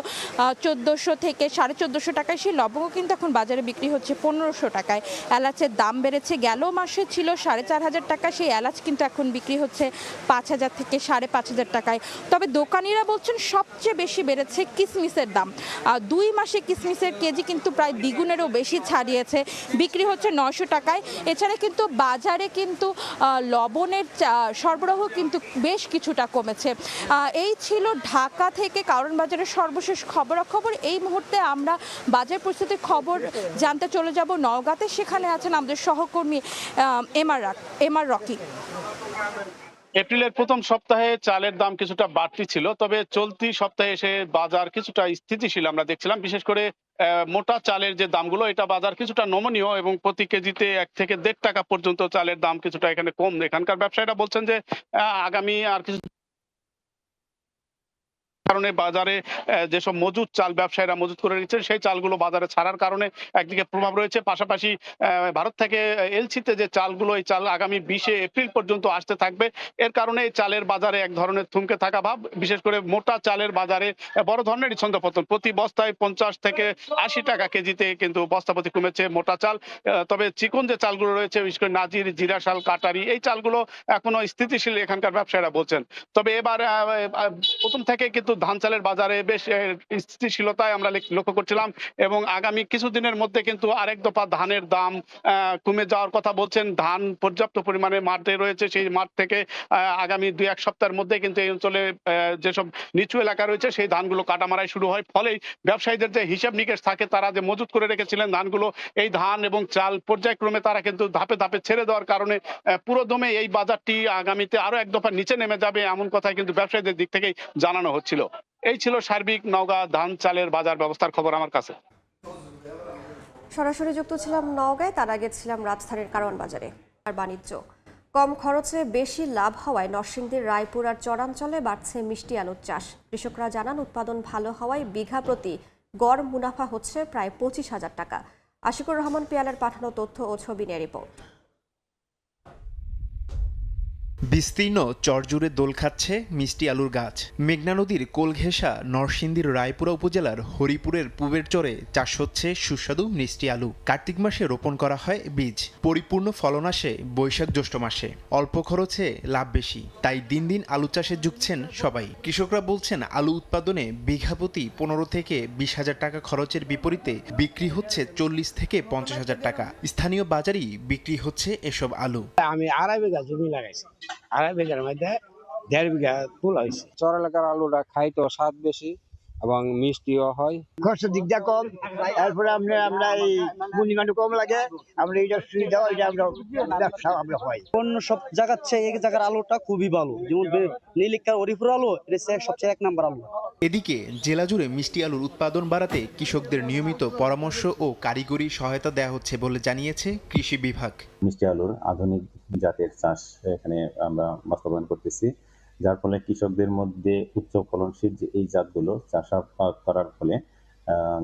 1400 থেকে 1450 টাকায়, সেই লবঙ্গ কিন্তু এখন বাজারে বিক্রি হচ্ছে 1500 টাকায়। এলাচের দাম বেড়েছে, গেল মাসে ছিল 4500 টাকা, সেই এলাচ কিন্তু এখন বিক্রি হচ্ছে 5000 থেকে 5500 টাকায়। তবে দোকানিরা বলছেন সবচেয়ে বেশি বেড়েছে কিসমিসের দাম। 2 মাসে কিসমিসের কেজি কিন্তু প্রায় দ্বিগুণেরও বেশি ছাড়িয়েছে, বিক্রি হচ্ছে 900 টাকায়। এছাড়া কিন্তু বাজারে কিন্তু লবণের সরবরাহ কিন্তু বেশ কিছুটা কমেছে। এই ছিল ঢাকা থেকে কারণ বাজারের সর্বশেষ খবরাখবর। এই মুহূর্তে আমরা বাজার পরিস্থিতির খবর জানতে চলে যাব নওগাঁতে। সেখানে আছেন আমাদের সহকর্মী এমআর রকি। এপ্রিলের প্রথম সপ্তাহে চালের দাম কিছুটা বাড়তি ছিল, তবে চলতি সপ্তাহে এসে বাজার কিছুটা স্থিতিশীল আমরা দেখছিলাম। বিশেষ করে মোটা চালের যে দামগুলো, এটা বাজার কিছুটা নমনীয় এবং প্রতি কেজিতে 1 থেকে 1.5 টাকা পর্যন্ত চালের দাম কিছুটা এখানে কম। এখানকার ব্যবসায়ীরা বলছেন যে আগামী আর কিছু কারণে বাজারে যেসব মজুদ চাল ব্যবসায়ীরা মজুদ করে রেখেছেন সেই চালগুলো বাজারে ছাড়ার কারণে একদিকে প্রভাব রয়েছে। পাশাপাশি ভারত থেকে এলসিতে যে চালগুলো, এই চাল আগামী 20 এপ্রিল পর্যন্ত আসতে থাকবে। এর কারণে এই চালের বাজারে এক ধরনের থমকে থাকা ভাব। বিশেষ করে মোটা চালের বাজারে বড় ধরনের ছন্দপতন, প্রতি বস্তায় 50 থেকে 80 টাকা কেজিতে কিন্তু বস্তাপতি কমেছে মোটা চাল। তবে চিকন যে চালগুলো রয়েছে, বিশেষ করে নাজির, জিরাশাল, কাটারি, এই চালগুলো এখনো স্থিতিশীল এখানকার ব্যবসায়ীরা বলছেন। তবে এবার প্রথম থেকে কিন্তু ধান চালের বাজারে বেশ স্থিতিশীলতায় আমরা লক্ষ্য করছিলাম এবং আগামী কিছুদিনের মধ্যে কিন্তু আরেক দফা ধানের দাম কমে যাওয়ার কথা বলছেন। ধান পর্যাপ্ত পরিমাণে মাঠে রয়েছে, সেই মাঠ থেকে আগামী 2-1 সপ্তাহের মধ্যে কিন্তু এই অঞ্চলে যেসব নিচু এলাকা রয়েছে সেই ধানগুলো কাটামারাই শুরু হয়। ফলে ব্যবসায়ীদের যে হিসাব নিকেশ থাকে, তারা যে মজুত করে রেখেছিলেন ধানগুলো, এই ধান এবং চাল পর্যায়ক্রমে তারা কিন্তু ধাপে ধাপে ছেড়ে দেওয়ার কারণে পুরোদমে এই বাজারটি আগামীতে আরো এক দফা নিচে নেমে যাবে, এমন কথাই কিন্তু ব্যবসায়ীদের দিক থেকেই জানানো হচ্ছিল। এই ছিল সার্বিক নওগাঁ ধান চালের বাজার ব্যবস্থার খবর আমার কাছে। সরাসরি যুক্ত ছিলাম নওগাঁয়, তার আগে ছিলাম রাজধানীর কারওয়ান বাজারে। আর বাণিজ্য কম খরচে বেশি লাভ হওয়ায় নরসিংদীর রায়পুর আর চরাঞ্চলে বাড়ছে মিষ্টি আলুর চাষ। কৃষকরা জানান উৎপাদন ভালো হওয়ায় বিঘা প্রতি গড় মুনাফা হচ্ছে প্রায় 25,000 টাকা। আশিকুর রহমান পিয়ালের পাঠানো তথ্য ও ছবি নিয়ে রিপোর্ট। বিস্তীর্ণ চরজুড়ে দোল খাচ্ছে মিষ্টি আলুর গাছ। মেঘনা নদীর কোল ঘেঁষা নরসিংদীর রায়পুরা উপজেলার হরিপুরের পূবের চরে চাষ হচ্ছে সুস্বাদু মিষ্টি আলু। কার্তিক মাসে রোপণ করা হয় বীজ, পরিপূর্ণ ফলন আসে বৈশাখ জ্যৈষ্ঠ মাসে। অল্প খরচে লাভ বেশি, তাই দিন দিন আলু চাষে ঝুঁকছেন সবাই। কৃষকরা বলছেন আলু উৎপাদনে বিঘা প্রতি 15 থেকে 20,000 টাকা খরচের বিপরীতে বিক্রি হচ্ছে 40 থেকে 50,000 টাকা। স্থানীয় বাজারেই বিক্রি হচ্ছে এসব আলু। আমি 2.5 বিঘা জমি লাগাইছি, 2.5 বিঘার মধ্যে 1.5 বিঘা তুলা হয়েছে। চর এলাকার আলুটা খাইতেও স্বাদ বেশি এবং মিষ্টিও হয়। খরচের দিকটা কম, তারপরে আমরা এই মুনিমান্ড কম লাগে, আমরা এইটা সুবিধা, এটা আমরা ব্যবসা আমরা হয়। অন্য সব জায়গার চেয়ে এই জায়গার আলুটা খুবই ভালো, যেমন নীলিকা হরিপুর আলু এটা সবচেয়ে 1 নম্বর আলু। এদিকে জেলা জুড়ে মিষ্টি আলুর উৎপাদন বাড়াতে কৃষকদের নিয়মিত পরামর্শ ও কারিগরি সহায়তা দেওয়া হচ্ছে বলে জানিয়েছে কৃষি বিভাগ। মিষ্টি আলুর আধুনিক জাতের চাষ এখানে আমরা বাস্তবায়ন করতেছি, যার ফলে কৃষকদের মধ্যে উচ্চ ফলনশীল যে এই জাতগুলো চাষাবাদ করার ফলে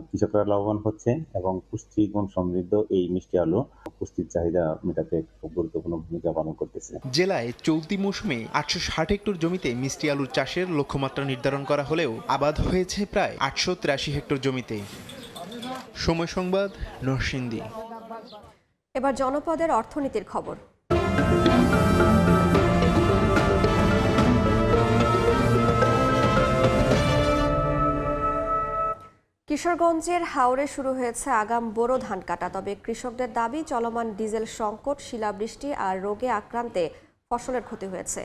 কৃষকরা লাভবান হচ্ছে এবং পুষ্টিগুণ সমৃদ্ধ এই মিষ্টি আলু পুষ্টির চাহিদা মেটাতে খুব গুরুত্বপূর্ণ ভূমিকা পালন করতেছে। জেলায় চলতি মৌসুমে 860 হেক্টর জমিতে মিষ্টি আলুর চাষের লক্ষ্যমাত্রা নির্ধারণ করা হলেও আবাদ হয়েছে প্রায় 883 হেক্টর জমিতে। সময় সংবাদ, নরসিংদী। এবার জনপদের অর্থনীতির খবর। কিশোরগঞ্জের হাওরে শুরু হয়েছে আগাম বোরো ধান কাটা। তবে কৃষকদের দাবি চলমান ডিজেল সংকট, শিলাবৃষ্টি আর রোগে আক্রান্তে ফসলের ক্ষতি হয়েছে,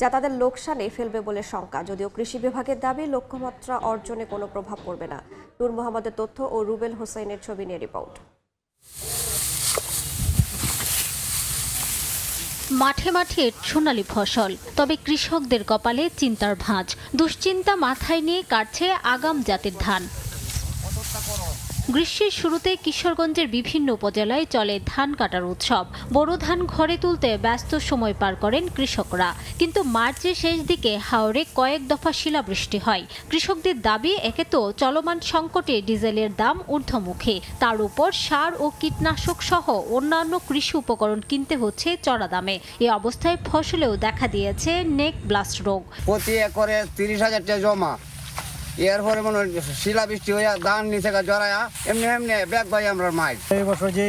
যা তাদের লোকসানে ফেলবে বলে শঙ্কা। যদিও কৃষি বিভাগের দাবি লক্ষ্যমাত্রা অর্জনে কোনো প্রভাব পড়বে না। নূর মোহাম্মদের তথ্য ও রুবেল হোসেনের ছবি নিয়ে রিপোর্ট। মাঠে মাঠে সোনালী ফসল, তবে কৃষকদের কপালে চিন্তার ভাঁজ। দুশ্চিন্তা মাথায় নিয়ে কাটছে আগাম জাতের ধান। গ্রীষ্মের শুরুতে কিশোরগঞ্জের বিভিন্ন উপজেলায় চলে ধান কাটার উৎসব। বোরো ধান ঘরে তুলতে ব্যস্ত সময় পার করেন কৃষকরা, কিন্তু মার্চের শেষ দিকে হাওরে কয়েক দফা শিলাবৃষ্টি হয়। কৃষকদের দাবি, একে তো চলমান সংকটে ডিজেলের দাম ঊর্ধ্বমুখী, তার উপর সার ও কীটনাশক সহ অন্যান্য কৃষি উপকরণ কিনতে হচ্ছে চড়া দামে। এই অবস্থায় ফসলেও দেখা দিয়েছে নেক ব্লাস্ট রোগ। প্রতি একরে 30,000 টাকা জমা, এরপরে মনে হয় শিলাবৃষ্টি হয়ে ধান নিচে জড়ায়া এমনি এমনি ব্যাগ ভাই আমরা মাই। এই বছর যে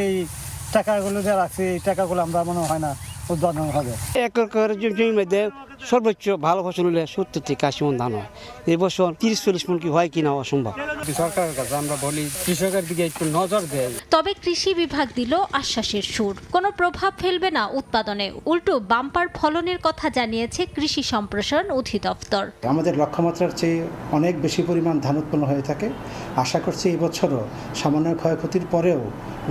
টাকাগুলো যে রাখছি এই টাকাগুলো আমরা মনে হয় না উৎপাদন হবে। এক একর জমির মধ্যে সর্বোচ্চ ভালো ফসল হলে 70 থেকে 80 মণ ধান হয়। এই বছর 30-40 মণ কি হয় কিনা অসম্ভব। সরকারের কাছে আমরা বলি কৃষকের দিকে একটু নজর দেয়। তবে কৃষি বিভাগ দিল আশ্বাসের সুর, কোনো প্রভাব ফেলবে না উৎপাদনে, উল্টো বাম্পার ফলনের কথা জানিয়েছে কৃষি সম্প্রসারণ অধিদপ্তর। আমাদের লক্ষ্যমাত্রার চেয়ে অনেক বেশি পরিমাণ ধান উৎপন্ন হয়ে থাকে। আশা করছি এই বছরও সামান্য ক্ষয়ক্ষতির পরেও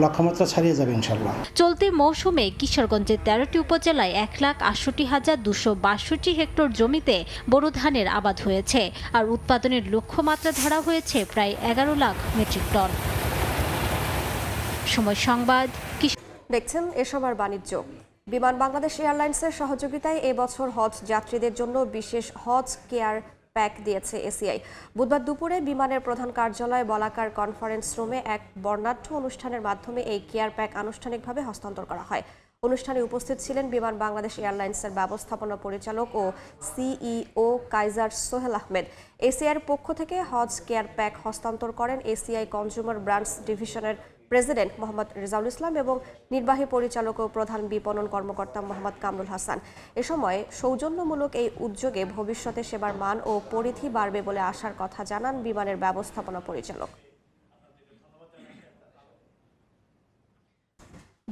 লক্ষ্যমাত্রা ছাড়িয়ে যাবে ইনশাল্লাহ। চলতি মৌসুমে কিশোরগঞ্জের 13টি উপজেলায় 1,68,262 হেক্টর জমিতে বোরো ধানের আবাদ হয়েছে, আর উৎপাদনের লক্ষ্যমাত্রা ধরা হয়েছে প্রায় 11 লাখ মেট্রিক টন। সময় সংবাদ। দেখছেন এসময় বাণিজ্য। বিমান বাংলাদেশ এয়ারলাইন্সের সহযোগিতায় এবছর হজ যাত্রীদের জন্য বিশেষ হজ কেয়ার প্যাক দিয়েছে এসিআই। বুধবার দুপুরে বিমানের প্রধান কার্যালয় বলাকার কনফারেন্স রুমে এক বর্ণাঢ্য অনুষ্ঠানের মাধ্যমে এই কেয়ার প্যাক আনুষ্ঠানিকভাবে হস্তান্তর করা হয়। অনুষ্ঠানে উপস্থিত ছিলেন বিমান বাংলাদেশ এয়ারলাইন্সের ব্যবস্থাপনা পরিচালক ও সিইও কাইজার সোহেল আহমেদ। এসিআইয়ের পক্ষ থেকে হজ কেয়ার প্যাক হস্তান্তর করেন এসিআই কনজিউমার ব্র্যান্ডস ডিভিশনের প্রেসিডেন্ট মোহাম্মদ রেজাউল ইসলাম এবং নির্বাহী পরিচালক ও প্রধান বিপণন কর্মকর্তা মোহাম্মদ কামরুল হাসান। এ সময় সৌজন্যমূলক এই উদ্যোগে ভবিষ্যতে সেবার মান ও পরিধি বাড়বে বলে আশার কথা জানান বিমানের ব্যবস্থাপনা পরিচালক।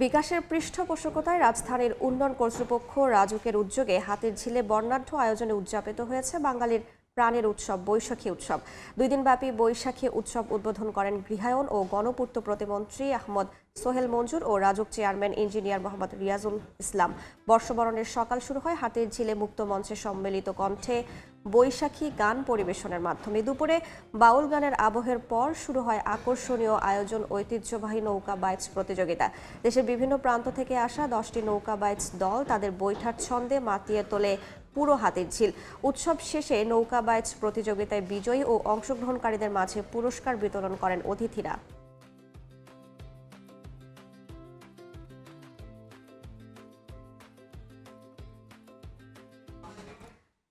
বিকাশের পৃষ্ঠপোষকতায় রাজধানীর উন্নয়ন কর্তৃপক্ষ রাজুকের উদ্যোগে হাতিরঝিলে বর্ণাঢ্য আয়োজনে উদযাপিত হয়েছে বাঙালির প্রাণের উৎসব বৈশাখী উৎসব। 2 দিনব্যাপী বৈশাখী উৎসব উদ্বোধন করেন গৃহায়ন ও গণপূর্ত প্রতিমন্ত্রী আহমদ সোহেল মঞ্জুর ও রাজুক চেয়ারম্যান ইঞ্জিনিয়ার মোহাম্মদ রিয়াজুল ইসলাম। বর্ষবরণের সকাল শুরু হয় হাতিরঝিলে মুক্ত মঞ্চে সম্মিলিত কণ্ঠে বৈশাখী গান পরিবেশনের মাধ্যমে। দুপুরে বাউল গানের আবহের পর শুরু হয় আকর্ষণীয় আয়োজন ঐতিহ্যবাহী নৌকা বাইচ প্রতিযোগিতা। দেশের বিভিন্ন প্রান্ত থেকে আসা 10টি নৌকা বাইচ দল তাদের বৈঠার ছন্দে মাতিয়ে তোলে পুরো হাতিরঝিল। উৎসব শেষে নৌকা বাইচ প্রতিযোগিতায় বিজয়ী ও অংশগ্রহণকারীদের মাঝে পুরস্কার বিতরণ করেন অতিথিরা।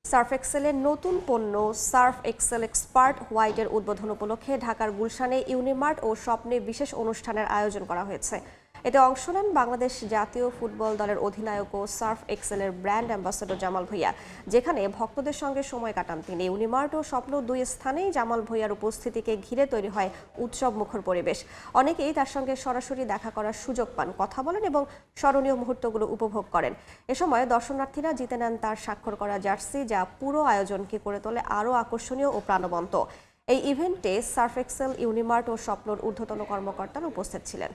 সার্ফ এক্সেলের নতুন পণ্য সার্ফ এক্সেল এক্সপার্ট হোয়াইটের উদ্বোধন উপলক্ষে ঢাকার গুলশানে ইউনিমার্ট ও স্বপ্নে বিশেষ অনুষ্ঠানের আয়োজন করা হয়েছে। এতে অংশ নেন বাংলাদেশ জাতীয় ফুটবল দলের অধিনায়ক ও সার্ফ এক্সেলের ব্র্যান্ড অ্যাম্বাসেডর জামাল ভুঁইয়া, যেখানে ভক্তদের সঙ্গে সময় কাটান তিনি। ইউনিমার্ট ও স্বপ্ন 2 স্থানেই জামাল ভুঁইয়ার উপস্থিতিকে ঘিরে তৈরি হয় উৎসব মুখর পরিবেশ। অনেকেই তার সঙ্গে সরাসরি দেখা করার সুযোগ পান, কথা বলেন এবং স্মরণীয় মুহূর্তগুলো উপভোগ করেন। এ সময় দর্শনার্থীরা জিতে নেন তার স্বাক্ষর করা জার্সি, যা পুরো আয়োজনকে করে তোলে আরও আকর্ষণীয় ও প্রাণবন্ত। এই ইভেন্টে সার্ফ এক্সেল, ইউনিমার্ট ও স্বপ্নর ঊর্ধ্বতন কর্মকর্তারা উপস্থিত ছিলেন।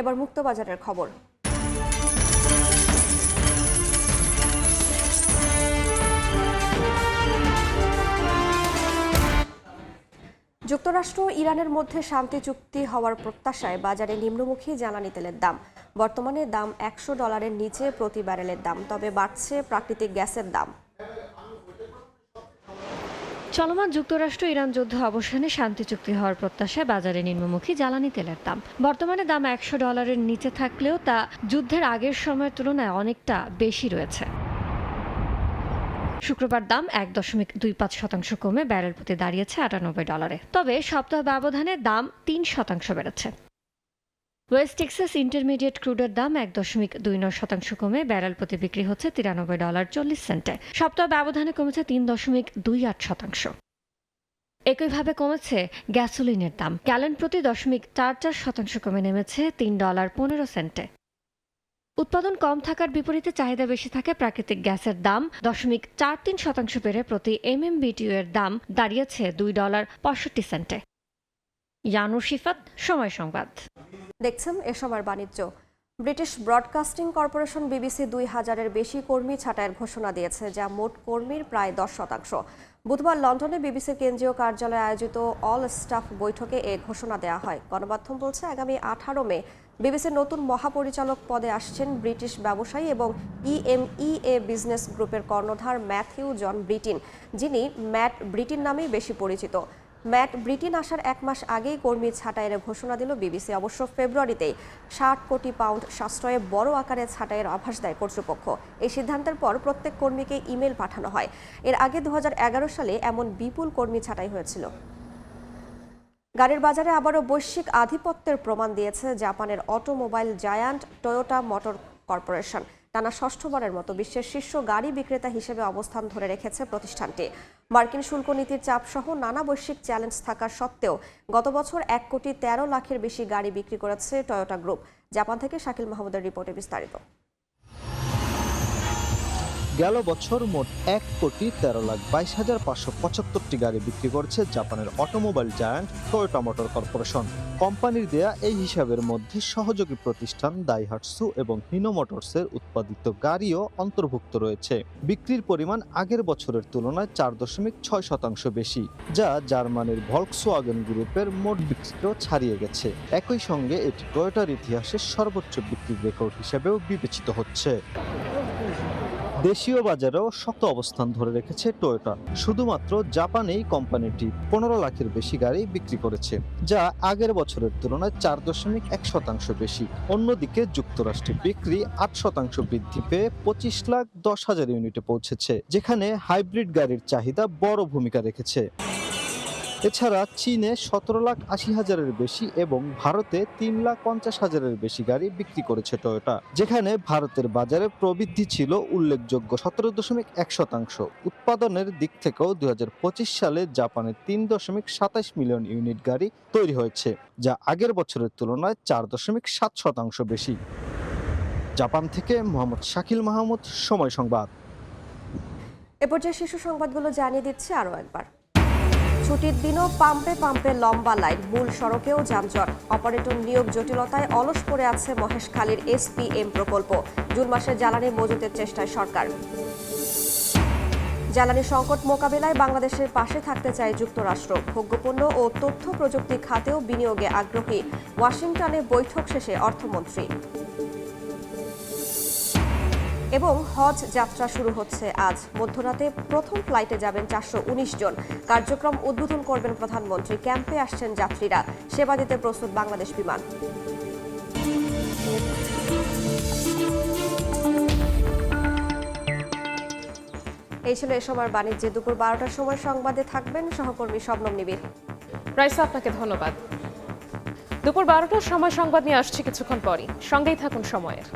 এবার মুক্তবাজারের খবর। যুক্তরাষ্ট্র ও ইরানের মধ্যে শান্তি চুক্তি হওয়ার প্রত্যাশায় বাজারে নিম্নমুখী জ্বালানি তেলের দাম। বর্তমানে দাম $100 নিচে প্রতি ব্যারেলের দাম, তবে বাড়ছে প্রাকৃতিক গ্যাসের দাম। চলমান যুক্তরাষ্ট্র ইরান যুদ্ধ অবসানে শান্তি চুক্তি হওয়ার প্রত্যাশায় বাজারে নিম্নমুখী জ্বালানি তেলের দাম। বর্তমানে দাম $100 নিচে থাকলেও তা যুদ্ধের আগের সময়ের তুলনায় অনেকটা বেশি রয়েছে। শুক্রবার দাম 1.25% কমে ব্যারেল প্রতি দাঁড়িয়েছে $98। তবে সপ্তাহ ব্যবধানে দাম 3% বেড়েছে। ওয়েস্ট টেক্সাস ইন্টারমিডিয়েট ক্রুডের দাম 1.29% কমে ব্যারেল প্রতি বিক্রি হচ্ছে $93.40। সপ্তাহ ব্যবধানে কমেছে 3.28%। একইভাবে কমেছে গ্যাসোলিনের দাম, গ্যালন প্রতি 0.44% কমে নেমেছে $3.15। উৎপাদন কম থাকার বিপরীতে চাহিদা বেশি থাকে প্রাকৃতিক গ্যাসের দাম 0.43% বেড়ে প্রতি MMBTU এর দাম দাঁড়িয়েছে $2.65। ইয়ানুর শিফাত, সময় সংবাদ। দেখছেন এসময় বাণিজ্য। ব্রিটিশ ব্রডকাস্টিং কর্পোরেশন বিবিসি ২,০০০-এর বেশি কর্মী ছাঁটাইয়ের ঘোষণা দিয়েছে, যা মোট কর্মীর প্রায় 10%। বুধবার লন্ডনে বিবিসির কেন্দ্রীয় কার্যালয়ে আয়োজিত অল স্টাফ বৈঠকে এ ঘোষণা দেওয়া হয়। গণমাধ্যম বলছে, আগামী 18 মে বিবিসির নতুন মহাপরিচালক পদে আসছেন ব্রিটিশ ব্যবসায়ী এবং EMEA বিজনেস গ্রুপের কর্ণধার ম্যাথিউ জন ব্রিটিন, যিনি ম্যাট ব্রিটিন নামেই বেশি পরিচিত। ম্যাট ব্রিটিন আসার 1 মাস আগেই কর্মী ছাঁটাইয়ের ঘোষণা দিল বিবিসি। অবশ্য ফেব্রুয়ারিতেই 60 কোটি পাউন্ড সাশ্রয়ে বড় আকারে ছাঁটাইয়ের আভাস দেয় কর্তৃপক্ষ। এই সিদ্ধান্তের পর প্রত্যেক কর্মীকে ইমেল পাঠানো হয়। এর আগে 2011 সালে এমন বিপুল কর্মী ছাঁটাই হয়েছিল। গাড়ির বাজারে আবারও বৈশ্বিক আধিপত্যের প্রমাণ দিয়েছে জাপানের automobile giant Toyota motor corporation. টানা 6ঠবারের মতো বিশ্বের শীর্ষ গাড়ি বিক্রেতা হিসেবে অবস্থান ধরে রেখেছে প্রতিষ্ঠানটি। মার্কিন শুল্ক নীতির চাপ সহ নানা বৈশ্বিক চ্যালেঞ্জ থাকা সত্ত্বেও গত বছর 1,13,00,000-এর বেশি গাড়ি বিক্রি করেছে টয়োটা গ্রুপ। জাপান থেকে শাকিল মাহমুদের রিপোর্টে বিস্তারিত। গেল বছর মোট 1,13,22,575টি গাড়ি বিক্রি করেছে জাপানের automobile giant Toyota motor corporation. কোম্পানির দেয়া এই হিসাবের মধ্যে সহযোগী প্রতিষ্ঠান দাইহাটসু এবং হিনো মোটরসের উৎপাদিত গাড়িও অন্তর্ভুক্ত রয়েছে। বিক্রির পরিমাণ আগের বছরের তুলনায় 4.6% বেশি, যা জার্মানির ভলক্সওয়াগেন গ্রুপের মোট বিক্রিও ছাড়িয়ে গেছে। একই সঙ্গে এটি টয়োটার ইতিহাসের সর্বোচ্চ বিক্রির রেকর্ড হিসেবেও বিবেচিত হচ্ছে। দেশীয় বাজারেও শক্ত অবস্থান ধরে রেখেছে টয়োটা। শুধুমাত্র জাপানেই কোম্পানিটি 15 লাখের বেশি গাড়ি বিক্রি করেছে, যা আগের বছরের তুলনায় 4.1% বেশি। অন্যদিকে যুক্তরাষ্ট্রে বিক্রি 8% বৃদ্ধি পেয়ে 25,10,000 ইউনিটে পৌঁছেছে, যেখানে হাইব্রিড গাড়ির চাহিদা বড় ভূমিকা রেখেছে। এছাড়া চীনে 17,80,000-এর বেশি এবং ভারতে 3,50,000-এর বেশি গাড়ি বিক্রি করেছে টয়োটা, যেখানে ভারতের বাজারে প্রবৃদ্ধি ছিল উল্লেখযোগ্য 17.1%। উৎপাদনের দিক থেকেও 2025 সালে জাপানে 3.27 মিলিয়ন ইউনিট গাড়ি তৈরি হয়েছে, যা আগের বছরের তুলনায় 4.7% বেশি। জাপান থেকে মোহাম্মদ শাকিল মাহমুদ, সময় সংবাদ। এ পর্যায়ে শীর্ষ সংবাদগুলো জানিয়ে দিচ্ছে আরও একবার। ছুটির দিনও পাম্পে পাম্পে লম্বা লাইন, মূল সড়কেও যানজট। অপারেটর নিয়োগ জটিলতায় অলস পড়ে আছে মহেশখালীর SPM প্রকল্প। জুন মাসে জ্বালানি মজুতের চেষ্টায় সরকার। জ্বালানি সংকট মোকাবেলায় বাংলাদেশের পাশে থাকতে চায় যুক্তরাষ্ট্র। ভোগ্যপণ্য ও তথ্য প্রযুক্তি খাতেও বিনিয়োগে আগ্রহী। ওয়াশিংটনে বৈঠক শেষে অর্থমন্ত্রী। এবং হজ যাত্রা শুরু হচ্ছে আজ। মধ্যরাতে প্রথম ফ্লাইটে যাবেন 419 জন। কার্যক্রম উদ্বোধন করবেন প্রধানমন্ত্রী। ক্যাম্পে আসছেন যাত্রীরা। সেবা দিতে প্রস্তুত বাংলাদেশ বিমান। এই ছিল এ সময়ের বাণিজ্যে। দুপুর 12টার সময় সংবাদে থাকবেন সহকর্মী শবনম নিবিড়। রাইসা, আপনাকে ধন্যবাদ। দুপুর 12টার সময় সংবাদ নিয়ে আসছি কিছুক্ষণ পরই। সঙ্গেই থাকুন সময়ের।